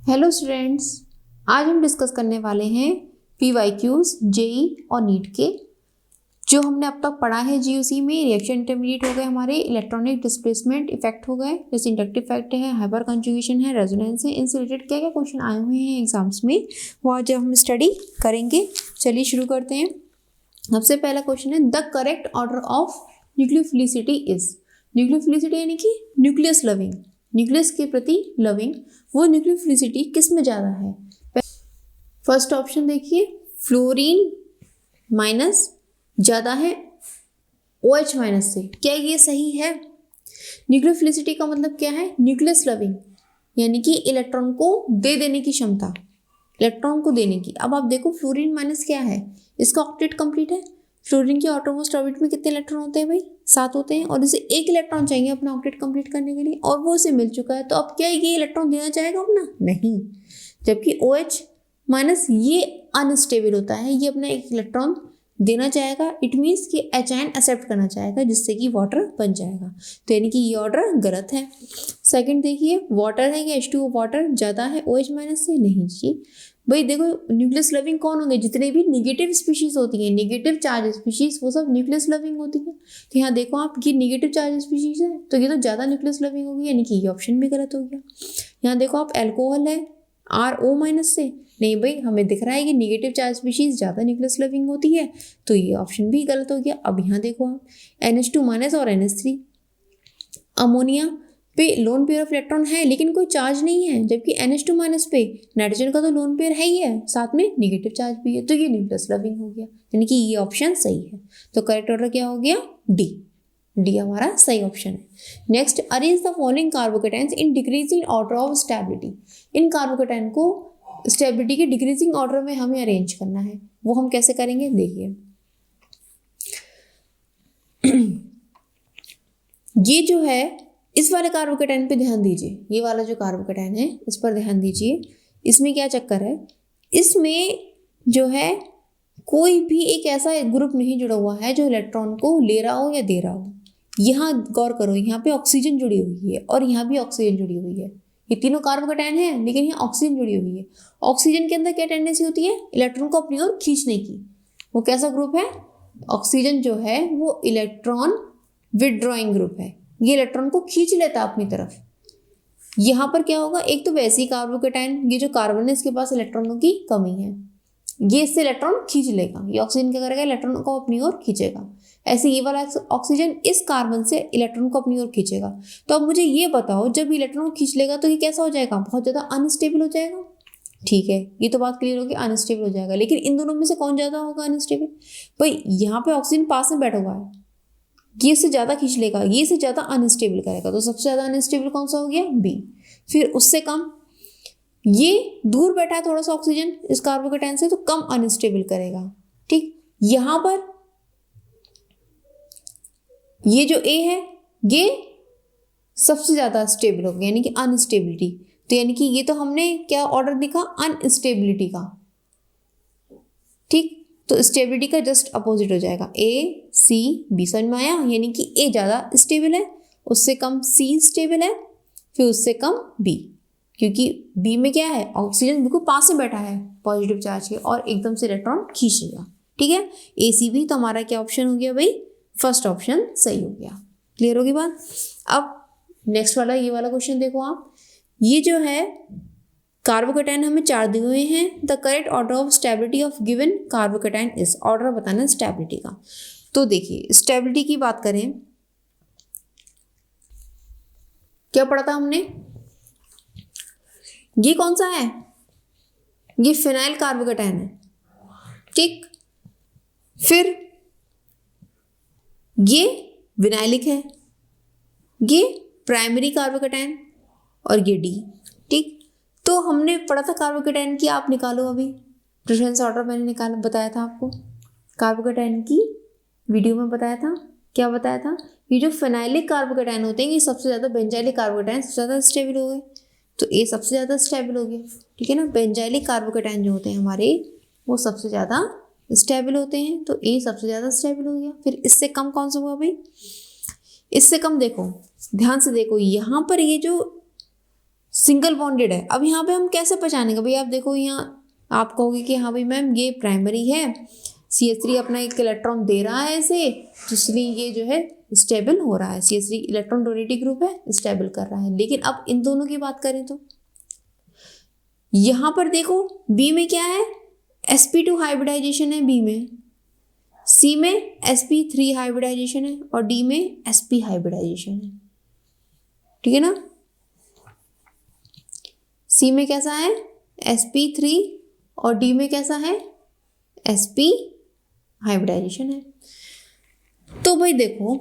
Hello students, आज हम discuss करने वाले हैं PYQs जेई और नीट के। जो हमने अब तक पढ़ा है जीयूसी में रिएक्शन इंटरमीडिएट हो गए, हमारे इलेक्ट्रॉनिक डिस्प्लेसमेंट इफेक्ट हो गए, जैसे इंडक्टिव इफेक्ट है, हाइपर कंजुगेशन है, रेजोनेंस है। इनसे रिलेटेड क्या क्या क्वेश्चन आए हुए हैं एग्जाम्स में, वो आज हम स्टडी करेंगे। चलिए शुरू करते हैं। सबसे पहला क्वेश्चन है, the correct order of nucleophilicity is. Nucleophilicity यानी कि न्यूक्लियस लविंग, न्यूक्लियस के प्रति लविंग, वो न्यूक्लियोफिलिसिटी किस में ज़्यादा है? फर्स्ट ऑप्शन देखिए, फ्लोरीन माइनस ज़्यादा है OH माइनस से। क्या ये सही है? न्यूक्लियोफिलिसिटी का मतलब क्या है? न्यूक्लियस लविंग यानी कि इलेक्ट्रॉन को दे देने की क्षमता, इलेक्ट्रॉन को देने की। अब आप देखो फ्लोरीन माइनस क्या है, इसका ऑक्टेट कंप्लीट है। फ्लोरीन के आउटरमोस्ट ऑर्बिट में कितने इलेक्ट्रॉन होते हैं भाई? 7 होते हैं, और इसे 1 इलेक्ट्रॉन चाहिए अपना ऑक्टेट कंप्लीट करने के लिए, और वो उसे मिल चुका है। तो अब क्या ये इलेक्ट्रॉन देना चाहेगा अपना? नहीं। जबकि OH माइनस ये अनस्टेबल होता है, ये अपना 1 इलेक्ट्रॉन देना चाहेगा। इट मीन्स कि H एक्सेप्ट करना चाहेगा, जिससे कि वाटर बन जाएगा। तो यानी कि ये ऑर्डर गलत है। सेकंड देखिए, वाटर है कि H2O वाटर ज़्यादा है OH माइनस से? नहीं जी भाई। देखो न्यूक्लियस लविंग कौन होंगे? जितने भी निगेटिव स्पीशीज होती हैं, निगेटिव चार्ज स्पीशीज, वो सब न्यूक्लियस लविंग होती है। तो यहाँ देखो आप, ये निगेटिव चार्ज स्पीशीज है, तो ये तो ज़्यादा न्यूक्लियस लविंग होगी, यानी कि ये ऑप्शन भी गलत हो गया। यहाँ देखो आप, एल्कोहल है RO माइनस से, नहीं भाई, हमें दिख रहा है कि निगेटिव चार्ज स्पीशीज ज़्यादा न्यूक्लियस लविंग होती है, तो ये ऑप्शन भी गलत हो गया। अब यहाँ देखो आप, NH2 माइनस और NH3, अमोनिया पे लोन पेयर ऑफ इलेक्ट्रॉन है लेकिन कोई चार्ज नहीं है, जबकि NH2 माइनस पे नाइट्रोजन का तो लोन पेयर है ही है, साथ में निगेटिव चार्ज भी है, तो ये न्यूक्लियस लविंग हो गया, यानी कि ये ऑप्शन सही है। तो करेक्ट ऑर्डर क्या हो गया? डी हमारा सही ऑप्शन है। Next, arrange the following carbocations in decreasing order of stability. In carbocation को स्टेबिलिटी के डिक्रीजिंग ऑर्डर में हमें अरेंज करना है। वो हम कैसे करेंगे देखिए। ये जो है, इस वाले कार्बोकेटाइन पे ध्यान दीजिए, ये वाला जो कार्बोकेटाइन है इस पर ध्यान दीजिए। इसमें क्या चक्कर है, इसमें जो है कोई भी एक ऐसा ग्रुप नहीं जुड़ा हुआ है जो इलेक्ट्रॉन को ले रहा हो या दे रहा हो। यहाँ गौर करो, यहाँ पे ऑक्सीजन जुड़ी हुई है और यहाँ भी ऑक्सीजन जुड़ी हुई है। ये तीनों कार्बोकेटाइन है लेकिन यहाँ ऑक्सीजन जुड़ी हुई है। ऑक्सीजन के अंदर क्या टेंडेंसी होती है? इलेक्ट्रॉन को अपनी ओर खींचने की। वो कैसा ग्रुप है? ऑक्सीजन जो है वो इलेक्ट्रॉन विदड्रॉइंग ग्रुप है, ये इलेक्ट्रॉन को खींच लेता है अपनी तरफ। यहाँ पर क्या होगा, एक तो वैसे ही कार्बोकेटाइन, ये जो कार्बन है इसके पास इलेक्ट्रॉनों की कमी है, ये इससे इलेक्ट्रॉन खींच लेगा। ये ऑक्सीजन क्या करेगा? इलेक्ट्रॉन को अपनी ओर खींचेगा। ऐसे ये वाला ऑक्सीजन इस कार्बन से इलेक्ट्रॉन को अपनी ओर खींचेगा। तो अब मुझे ये बताओ, जब इलेक्ट्रॉन खींच लेगा तो ये कैसा हो जाएगा? बहुत ज़्यादा अनस्टेबल हो जाएगा। ठीक है, ये तो बात क्लियर होगी, अनस्टेबल हो जाएगा। लेकिन इन दोनों में से कौन ज़्यादा होगा अनस्टेबल? भाई यहाँ पे ऑक्सीजन पास में बैठा हुआ है, ये से ज़्यादा खींच लेगा, ये से ज़्यादा अनस्टेबल करेगा, तो सबसे ज़्यादा अनस्टेबल कौन सा हो गया? बी। फिर उससे कम, ये दूर बैठा है थोड़ा सा ऑक्सीजन इस कार्बोकेटाइन से, तो कम अनस्टेबल करेगा। ठीक, यहाँ पर ये जो A है ये सबसे ज़्यादा स्टेबल हो गया, यानी कि अनस्टेबिलिटी। तो यानी कि ये तो हमने क्या ऑर्डर दिखा? अनस्टेबिलिटी का। ठीक, तो स्टेबिलिटी का जस्ट अपोजिट हो जाएगा, ACB। समझ में आया? यानी कि A ज़्यादा स्टेबल है, उससे कम C स्टेबल है, फिर उससे कम B, क्योंकि B में क्या है? ऑक्सीजन बिल्कुल पास में बैठा है पॉजिटिव चार्ज के, और एकदम से इलेक्ट्रॉन खींचेगा। ठीक है, ACB। तो हमारा क्या ऑप्शन हो गया भाई? फर्स्ट ऑप्शन सही हो गया। क्लियर होगी बात? अब नेक्स्ट वाला, ये वाला क्वेश्चन देखो आप। ये जो है कार्बोकेटाइन हमें 4 दिए हुए हैं। The correct order of stability of given carbocation is. Order बताना स्टेबिलिटी का। तो देखिए, स्टेबिलिटी की बात करें, क्या पढ़ा था हमने? ये कौन सा है? ये फिनाइल कार्बोकेटाइन है। ठीक, फिर ये विनाइलिक है, ये प्राइमरी कार्बोकेटाइन, और ये D। ठीक, तो हमने पढ़ा था कार्बोकेटाइन की, आप निकालो अभी प्रेफरेंस ऑर्डर, मैंने निकाला, बताया था आपको कार्बोकेटाइन की वीडियो में, बताया था। क्या बताया था? ये जो फिनाइलिक कार्बोकेटाइन होते हैं ये सबसे ज़्यादा, बेंजाइलिक कार्बोकेटाइन सबसे ज़्यादा स्टेबल हो गए, तो A सबसे ज़्यादा स्टेबल हो गया। ठीक है ना, बेंजाइलिक कार्बोकेटाइन जो होते हैं हमारे वो सबसे ज़्यादा स्टेबल होते हैं, तो A सबसे ज़्यादा स्टेबल हो गया। फिर इससे कम कौन सा हुआ भाई? इससे कम देखो, ध्यान से देखो, यहाँ पर ये जो सिंगल बॉन्डेड है। अब यहाँ पे हम कैसे पहचानेंगे भाई, आप देखो यहाँ आप कहोगे कि हाँ भाई मैम ये प्राइमरी है, CH3 अपना एक इलेक्ट्रॉन दे रहा है इसे, तो इसलिए ये जो है स्टेबल हो रहा है, CH3 इलेक्ट्रॉन डोनेटिंग ग्रुप है, स्टेबल कर रहा है। लेकिन अब इन दोनों की बात करें तो यहाँ पर देखो बी में क्या है, sp2 हाइब्रिडाइजेशन है बी में, सी में sp3 हाइब्रिडाइजेशन है और डी में sp हाइब्रिडाइजेशन है। ठीक है ना, सी में कैसा है sp3 और डी में कैसा है sp हाइब्रिडाइजेशन है। तो भाई देखो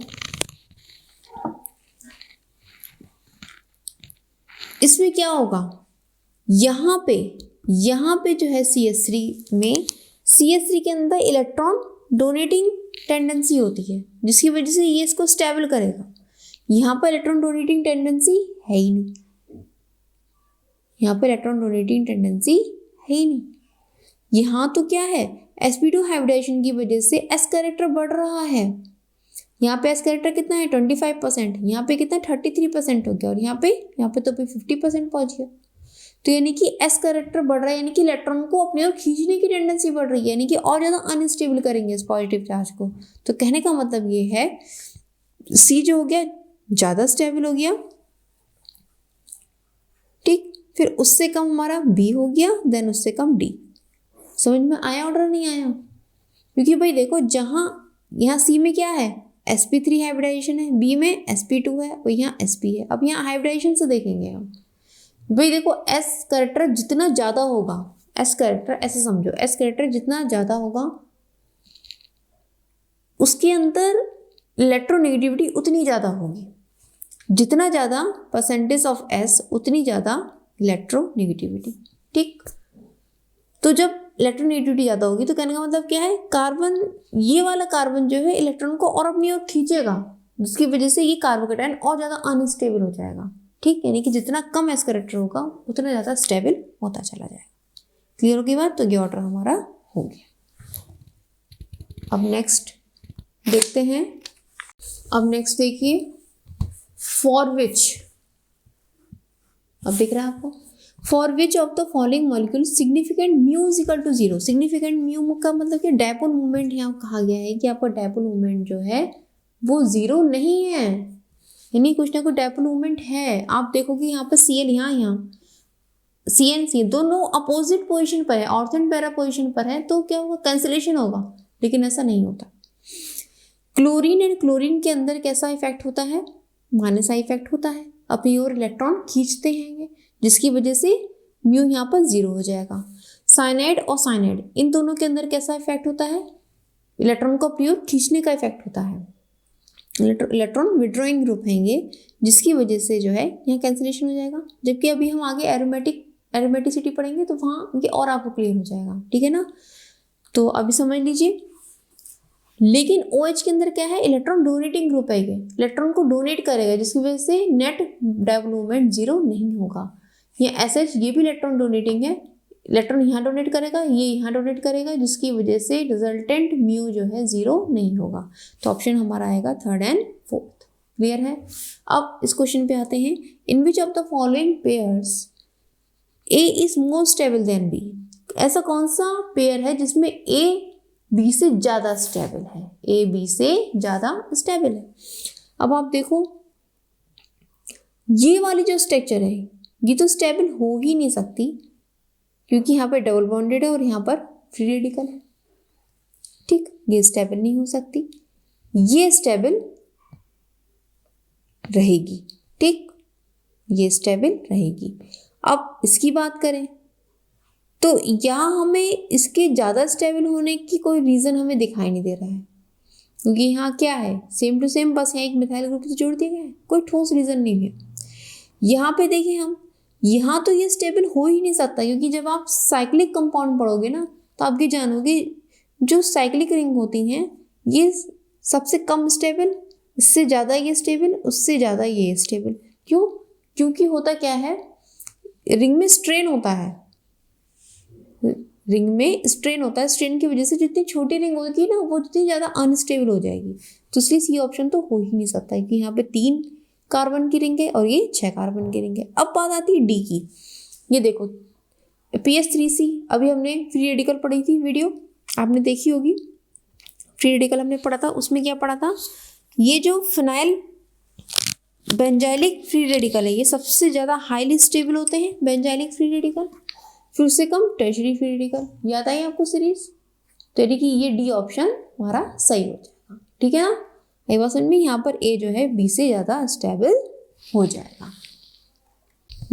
इसमें क्या होगा, यहाँ पे जो है CH3 में, CH3 के अंदर इलेक्ट्रॉन डोनेटिंग टेंडेंसी होती है, जिसकी वजह से ये इसको स्टेबल करेगा। यहाँ पर इलेक्ट्रॉन डोनेटिंग टेंडेंसी है ही नहीं, यहाँ पर इलेक्ट्रॉन डोनेटिंग टेंडेंसी है ही नहीं। यहाँ तो क्या है, sp2 हाइब्रिडाइजेशन की वजह से s कैरेक्टर बढ़ रहा है। यहाँ पे s कैरेक्टर कितना है 25%, यहाँ पे कितना 33% हो गया, और यहाँ पे तो 50% पहुंच गया। तो यानी कि s कैरेक्टर बढ़ रहा है, यानी कि इलेक्ट्रॉन को अपने ओर खींचने की टेंडेंसी बढ़ रही है, यानी कि और ज़्यादा अनस्टेबल करेंगे इस पॉजिटिव चार्ज को। तो कहने का मतलब ये है C जो हो गया ज़्यादा स्टेबल हो गया, ठीक, फिर उससे कम हमारा B हो गया, देन उससे कम D। समझ में आया ऑर्डर नहीं आया? क्योंकि भाई देखो जहाँ यहाँ C में क्या है sp3 हाइब्रिडाइजेशन है, B में sp2 है और यहाँ sp है। अब यहाँ हाइब्रिडाइजेशन से देखेंगे हम, भाई देखो s कैरेक्टर जितना ज़्यादा होगा, s कैरेक्टर ऐसे समझो, s कैरेक्टर जितना ज़्यादा होगा उसके अंदर इलेक्ट्रोनेगेटिविटी उतनी ज़्यादा होगी। जितना ज़्यादा परसेंटेज ऑफ s उतनी ज़्यादा इलेक्ट्रोनेगेटिविटी। ठीक, तो जब इलेक्ट्रोनेगेटिविटी ज़्यादा होगी तो कहने का मतलब क्या है, कार्बन, ये वाला कार्बन जो है इलेक्ट्रॉन को और अपनी ओर खींचेगा, जिसकी वजह से ये कार्बोकेटायन और ज़्यादा अनस्टेबल हो जाएगा। ठीक, यानी कि जितना कम एस कैरेक्टर होगा उतना ज़्यादा स्टेबल होता चला जाएगा। क्लियर होगी बात? तो ये ऑर्डर हमारा हो गया। अब नेक्स्ट देखते हैं, अब नेक्स्ट देखिए फॉर विच, अब दिख रहा है आपको, for which of the following molecule significant mu is equal to 0। Significant mu का मतलब कि डायपोल मूवमेंट यहाँ कहा गया है कि आपका डायपोल मूवमेंट जो है वो 0 नहीं है, यानी कुछ ना कुछ डायपोल मूवमेंट है। आप देखोगे यहाँ पर Cl यहाँ CN दोनों अपोजिट पोजिशन पर है, ऑर्थ एंड पैरा पोजिशन पर है, तो क्या होगा, कैंसिलेशन होगा, लेकिन ऐसा नहीं होता। क्लोरीन एंड क्लोरीन के अंदर कैसा इफेक्ट होता है, माइनस आई इफेक्ट होता है, अपनी ओर इलेक्ट्रॉन खींचते हैं, जिसकी वजह से म्यू यहाँ पर 0 हो जाएगा। साइनाइड और साइनाइड इन दोनों के अंदर कैसा इफेक्ट होता है, इलेक्ट्रॉन को अपनी ओर खींचने का इफेक्ट होता है, इलेक्ट्रॉन विड्रॉइंग ग्रुप हैंगे, जिसकी वजह से जो है यहाँ कैंसिलेशन हो जाएगा। जबकि अभी हम आगे एरोमेटिसिटी पढ़ेंगे तो वहाँ ये और आपको क्लियर हो जाएगा। ठीक है ना, तो अभी समझ लीजिए। लेकिन OH के अंदर क्या है, इलेक्ट्रॉन डोनेटिंग ग्रुप है, ये इलेक्ट्रॉन को डोनेट करेगा, जिसकी वजह से नेट डेवलपमेंट 0 नहीं होगा। ये SH ये भी इलेक्ट्रॉन डोनेटिंग है, इलेक्ट्रॉन यहाँ डोनेट करेगा, ये यहाँ डोनेट करेगा, जिसकी वजह से रिजल्टेंट म्यू जो है 0 नहीं होगा। तो ऑप्शन हमारा आएगा 3rd and 4th। क्लियर है? अब इस क्वेश्चन पे आते हैं, in which of the following pairs A is more stable than B। ऐसा कौन सा पेयर है जिसमें A B से ज़्यादा स्टेबल है, A B से ज़्यादा स्टेबल है। अब आप देखो ये वाली जो स्ट्रक्चर है ये तो स्टेबल हो ही नहीं सकती, क्योंकि यहाँ पर डबल बॉन्डेड है और यहाँ पर फ्री रेडिकल है। ठीक, ये स्टेबल नहीं हो सकती, ये स्टेबल रहेगी। ठीक, ये स्टेबल रहेगी। अब इसकी बात करें तो यहाँ हमें इसके ज़्यादा स्टेबल होने की कोई रीज़न हमें दिखाई नहीं दे रहा है, क्योंकि यहाँ क्या है, सेम टू सेम, बस यहाँ एक मिथाइल ग्रुप से जोड़ दिया गया है, कोई ठोस रीज़न नहीं है। यहाँ पे देखिए हम, यहाँ तो ये स्टेबल हो ही नहीं सकता, क्योंकि जब आप साइक्लिक कंपाउंड पढ़ोगे ना तो आप ये जानोगे जो साइक्लिक रिंग होती हैं ये सबसे कम स्टेबल, इससे ज़्यादा ये स्टेबल, उससे ज़्यादा ये स्टेबल। क्यों? क्योंकि होता क्या है, रिंग में स्ट्रेन होता है, रिंग में स्ट्रेन होता है, स्ट्रेन की वजह से जितनी छोटी रिंग होती है ना वो जितनी ज़्यादा अनस्टेबल हो जाएगी। तो इसलिए सी ऑप्शन तो हो ही नहीं सकता है कि यहाँ पे 3 कार्बन की रिंग है और ये 6 कार्बन की रिंग है। अब बात आती है डी की। ये देखो PS3C, अभी हमने फ्री रेडिकल पढ़ी थी, वीडियो आपने देखी होगी, फ्री रेडिकल हमने पढ़ा था। उसमें क्या पढ़ा था, ये जो फिनाइल बेंजाइलिक फ्री रेडिकल है ये सबसे ज़्यादा हाईली स्टेबल होते हैं, बेंजाइलिक फ्री रेडिकल। फिर उससे कम टर्शरी फ्री रेडिकल। याद आई आपको सीरीज? तो यानी कि ये डी ऑप्शन हमारा सही हो जाएगा। ठीक है ना, ये बात समझ में। यहाँ पर ए जो है बी से ज़्यादा स्टेबल हो जाएगा।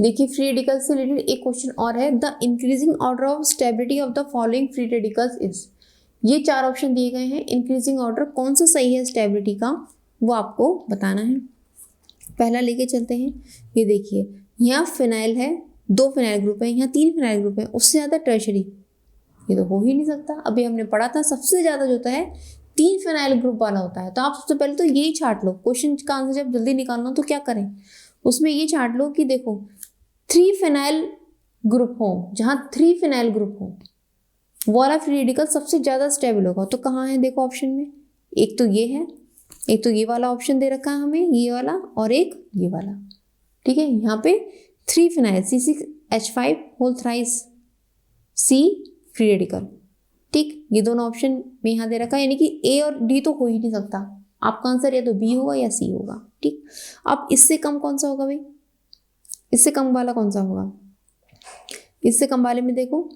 देखिए फ्री रेडिकल से रिलेटेड एक क्वेश्चन और है, the increasing order of stability of the following free radicals is. ये 4 ऑप्शन दिए गए हैं, इंक्रीजिंग ऑर्डर कौन सा सही है स्टेबिलिटी का वो आपको बताना है। पहला लेके चलते हैं। ये देखिए यहाँ फिनाइल है, 2 फिनाइल ग्रुप है, यहाँ 3 फिनाइल ग्रुप है, उससे ज़्यादा टर्शरी ये तो हो ही नहीं सकता। अभी हमने पढ़ा था सबसे ज़्यादा जो होता है 3 फिनाइल ग्रुप वाला होता है। तो आप सबसे पहले तो यही छाट लो, क्वेश्चन का आंसर जब जल्दी निकालना हो तो क्या करें, उसमें ये छाट लो कि देखो 3 फिनाइल ग्रुप हो, जहाँ 3 फिनाइल ग्रुप हो वो वाला फ्री रेडिकल सबसे ज़्यादा स्टेबल होगा। तो कहाँ है देखो ऑप्शन में, एक तो ये है, एक तो ये वाला ऑप्शन दे रखा है हमें, ये वाला, और एक ये वाला। ठीक है, यहाँ पे 3 phenyl C6H5 whole thrice C free radical. ठीक, ये दोनों ऑप्शन में यहाँ दे रखा है, यानी कि ए और डी तो हो ही नहीं सकता। आपका आंसर या तो बी होगा या सी होगा। ठीक, अब इससे कम कौन सा होगा भाई, इससे कम वाला कौन सा होगा? इससे कम वाले में देखो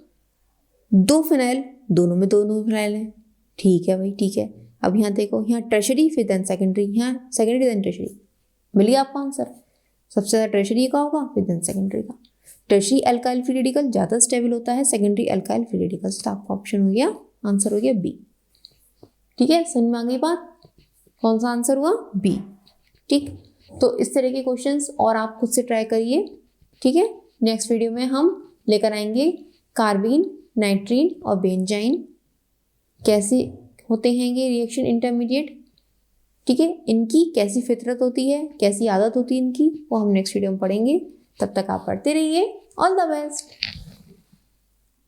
2 फिनाइल, दोनों में दोनों फिनाइल है। ठीक है भाई, ठीक है। अब यहाँ देखो, यहाँ टर्शरी फिर देन सेकेंडरी, यहाँ सेकेंडरी देन टर्शरी, मिल गया आपका आंसर। सबसे ज़्यादा टर्शरी का होगा फिर देन सेकेंडरी का। टर्शरी अल्काइल फ्री रेडिकल ज़्यादा स्टेबल होता है सेकेंडरी अल्काइल फ्री रेडिकल से। तो आपका ऑप्शन हो गया, आंसर हो गया बी। ठीक है, समझ में आ गई बात, कौन सा आंसर हुआ? बी। ठीक, तो इस तरह के क्वेश्चंस और आप खुद से ट्राई करिए। ठीक है, नेक्स्ट वीडियो में हम लेकर आएंगे कार्बीन, नाइट्रीन और बेंजाइन, कैसे होते हैं ये रिएक्शन इंटरमीडिएट। ठीक है, इनकी कैसी फितरत होती है, कैसी आदत होती है इनकी, वो हम नेक्स्ट वीडियो में पढ़ेंगे। तब तक आप पढ़ते रहिए। All the best.